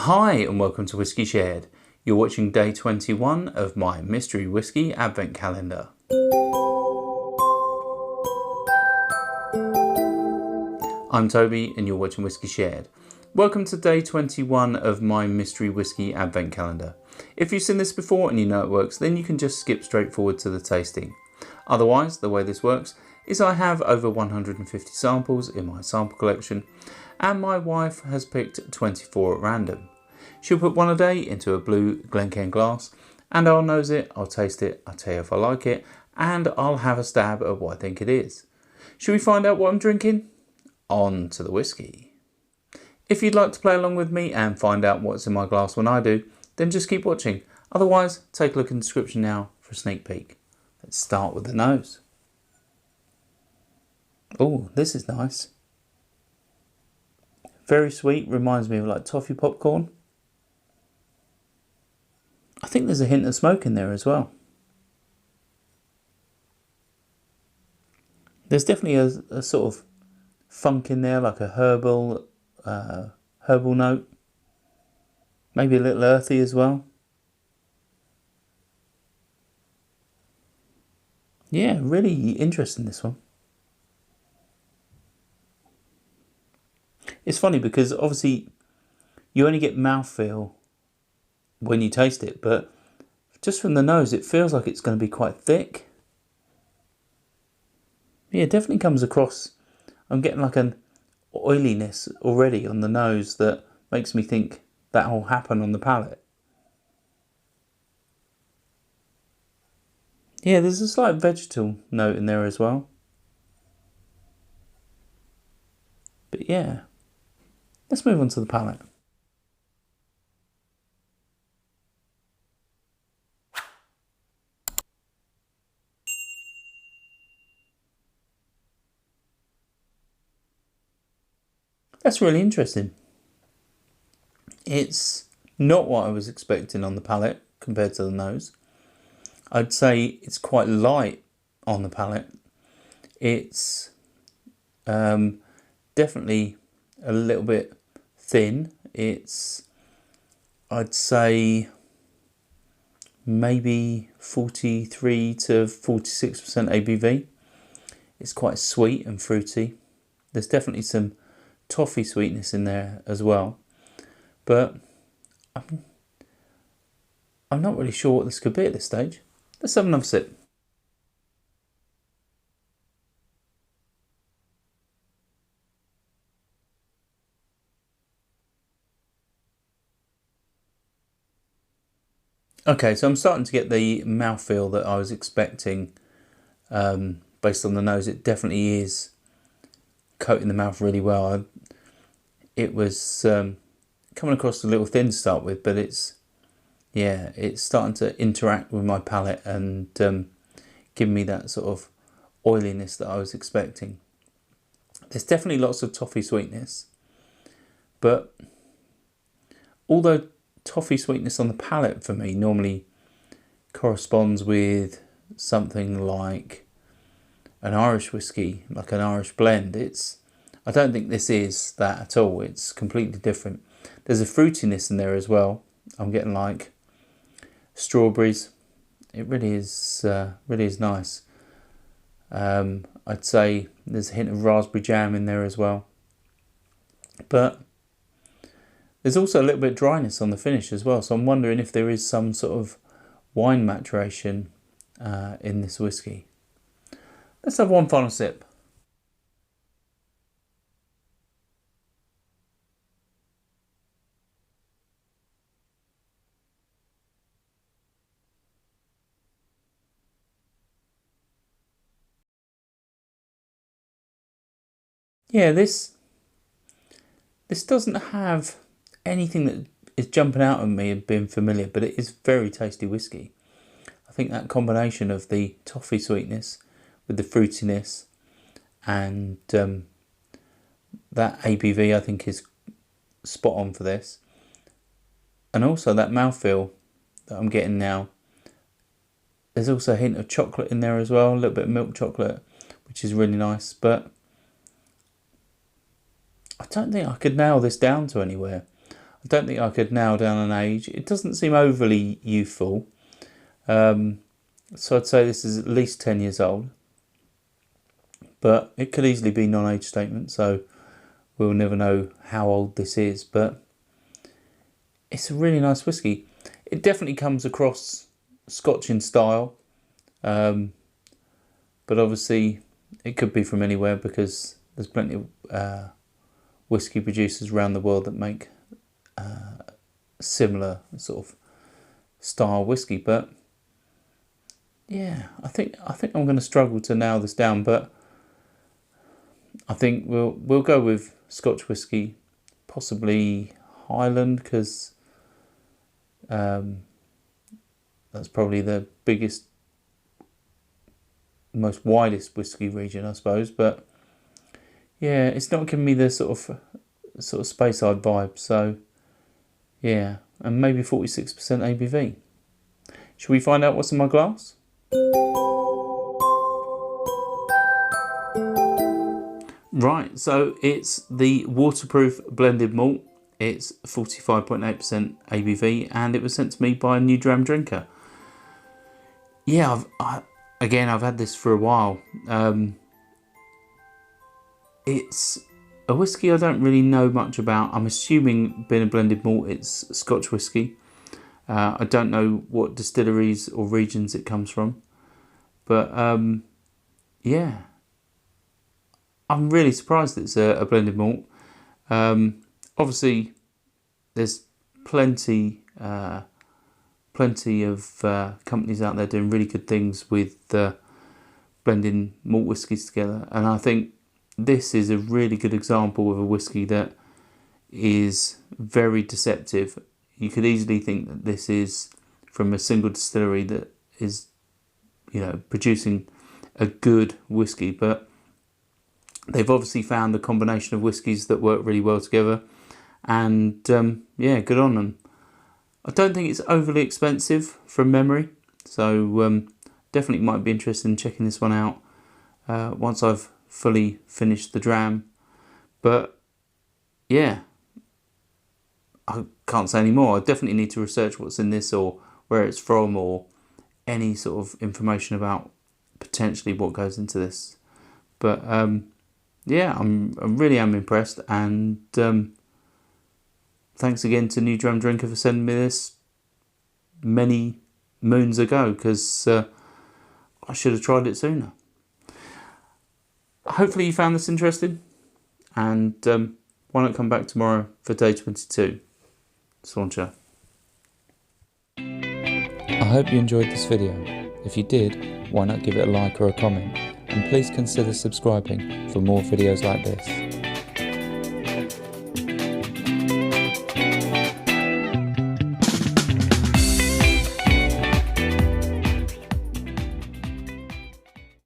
Hi and welcome to Whiskey Shared. You're watching day 21 of my mystery whiskey advent calendar. I'm Toby and you're watching Whiskey Shared. Welcome to day 21 of my mystery whiskey advent calendar. If you've seen this before and you know it works, then you can just skip straight forward to the tasting. Otherwise, the way this works is I have over 150 samples in my sample collection and my wife has picked 24 at random. She'll put one a day into a blue Glencairn glass and I'll nose it, I'll taste it, I'll tell you if I like it, and I'll have a stab at what I think it is. Should we find out what I'm drinking? On to the whiskey. If you'd like to play along with me and find out what's in my glass when I do, then just keep watching. Otherwise, take a look in the description now for a sneak peek. Let's start with the nose. Oh, this is nice. Very sweet, reminds me of like toffee popcorn. I think there's a hint of smoke in there as well. There's definitely a sort of funk in there, like a herbal note. Maybe a little earthy as well. Yeah, really interesting, this one. It's funny because obviously you only get mouthfeel when you taste it, but just from the nose it feels like it's going to be quite thick. Yeah, it definitely comes across. I'm getting like an oiliness already on the nose that makes me think that will happen on the palate. Yeah, there's a slight vegetal note in there as well. But yeah, let's move on to the palate. That's really interesting. It's not what I was expecting on the palate compared to the nose. I'd say it's quite light on the palate. It's definitely a little bit thin. It's, I'd say, maybe 43 to 46% ABV. It's quite sweet and fruity. There's definitely some toffee sweetness in there as well, but I'm not really sure what this could be at this stage. Let's have another sip. Okay, so I'm starting to get the mouthfeel that I was expecting based on the nose. It definitely is coating the mouth really well. It was coming across a little thin to start with, but it's starting to interact with my palate and give me that sort of oiliness that I was expecting. There's definitely lots of toffee sweetness, but although toffee sweetness on the palate for me normally corresponds with something like an Irish whiskey, like an Irish blend, I don't think this is that at all. It's completely different. There's a fruitiness in there as well. I'm getting like strawberries. It really is nice. I'd say there's a hint of raspberry jam in there as well. But there's also a little bit of dryness on the finish as well. So I'm wondering if there is some sort of wine maturation in this whiskey. Let's have one final sip. Yeah, this doesn't have anything that is jumping out at me and being familiar, but it is very tasty whiskey. I think that combination of the toffee sweetness with the fruitiness and that ABV I think is spot on for this. And also that mouthfeel that I'm getting now. There's also a hint of chocolate in there as well, a little bit of milk chocolate, which is really nice, but I don't think I could nail this down to anywhere. I don't think I could nail down an age. It doesn't seem overly youthful. So I'd say this is at least 10 years old. But it could easily be non-age statement, so we'll never know how old this is. But it's a really nice whiskey. It definitely comes across Scotch in style. But obviously it could be from anywhere, because there's plenty of whiskey producers around the world that make similar sort of style whiskey. But yeah, I think I'm going to struggle to nail this down, but I think we'll go with Scotch whiskey, possibly Highland, because that's probably the biggest, most widest whiskey region, I suppose. But yeah, it's not giving me the sort of Speyside vibe. So yeah, and maybe 46% ABV. Should we find out what's in my glass? Right, so it's the Waterproof Blended Malt. It's 45.8% ABV, and it was sent to me by a New Dram drinker. Yeah, I've had this for a while. It's a whiskey I don't really know much about. I'm assuming, being a blended malt, it's Scotch whiskey. I don't know what distilleries or regions it comes from. But yeah, I'm really surprised it's a blended malt. Obviously, there's plenty of companies out there doing really good things with blending malt whiskies together, and I think this is a really good example of a whiskey that is very deceptive. You could easily think that this is from a single distillery that is, producing a good whiskey, but they've obviously found the combination of whiskies that work really well together, and yeah, good on them. I don't think it's overly expensive from memory, so definitely might be interested in checking this one out once I've fully finished the dram. But yeah, I can't say any more. I definitely need to research what's in this, or where it's from, or any sort of information about potentially what goes into this. But yeah, I really am impressed, and thanks again to New Dram Drinker for sending me this many moons ago, because I should have tried it sooner. Hopefully you found this interesting, and why not come back tomorrow for day 22. Sláinte. I hope you enjoyed this video. If you did, why not give it a like or a comment, and please consider subscribing for more videos like this.